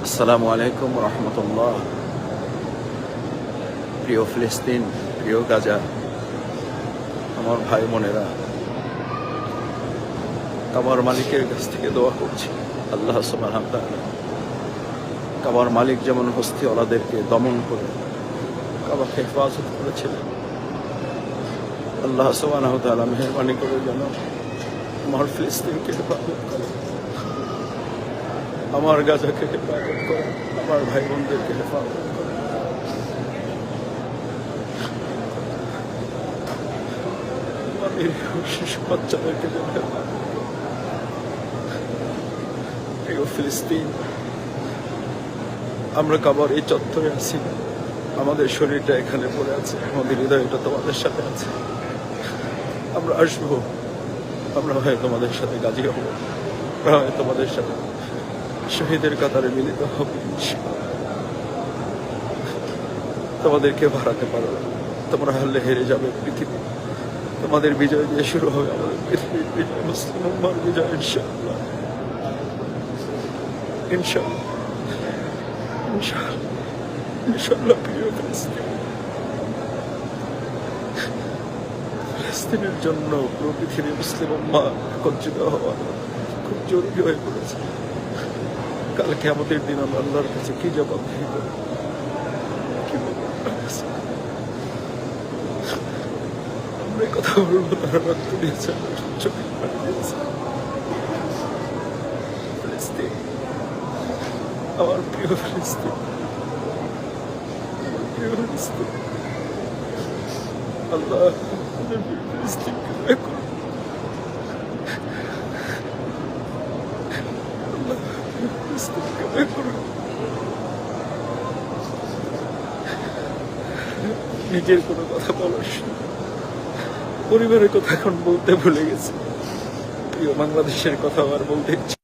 আসসালামু আলাইকুম রহমতুল্লাহ। প্রিয় ফিলিস্তিন, প্রিয় গাজা, আমার ভাই বোনেরা, কাবার মালিকের কাছ থেকে দোয়া করছি আল্লাহ সুবহানাহু ওয়া তাআলা কাবার মালিক যেমন হস্তিওয়ালাদেরকে দমন করে কাবাকে হেফাজত করেছিলেন, আল্লাহ সুবহানাহু ওয়া তাআলা মেহেরবানি করে যেন আমার ফিলিস্তিনকে হেফাজত করে, আমার গাজাকে হেফাজত করে, আমার ভাই বোনদেরকে হেফাজত করে। শিশু বাচ্চাদেরকে যেন হেফাজত করে। প্রিয় ফিলিস্তিন, আমরা কাবার এই চত্বরে আছি, আমাদের শরীরটা এখানে পড়ে আছে, আমাদের হৃদয়টা তোমাদের সাথে আছে। আমরা আসবো, আমরা হয় তোমাদের সাথে গাজী হব, আমরা হয় তোমাদের সাথে শহীদের কাতারে মিলিত হব। তোমাদেরকে হারাতে পারো, তোমরা হারলে হেরে যাবে পৃথিবী। তোমাদের বিজয় দিয়ে শুরু হবে আমাদের পৃথিবীর বিজয়, মুসলিম উম্মার বিজয়, ইনশাআল্লাহ ইনশাআল্লাহ ইনশাআল্লাহ ইনশাআল্লাহ। প্রিয় ফিলিস্তিন, ফিলিস্তিনের জন্য পুরো পৃথিবী মুসলিম উম্মাহ একত্রিত হওয়া খুব জরুরি হয়ে পড়েছে। কালকে আমাদের দিন আমরা আল্লাহর কাছে কি জবাব দিব, কি বলবো? আমরা কথা বলবো, তারা রক্ত দিয়েছে, চোখে পানি দিয়েছে। ফিলিস্তিন, আমার প্রিয় ফিলিস্তিন, আমার প্রিয় ফিলিস্তিন, আল্লাহ আমাদের প্রিয় ফিলিস্তিনকে দয়া করুন। আল্লাহ ফিলিস্তিনকে দয়া করুন। নিজের কোনো কথা বলার সময় পরিবারের কথা এখন বলতে ভুলে গেছি, প্রিয় বাংলাদেশের কথা আবার বলতে ইচ্ছে।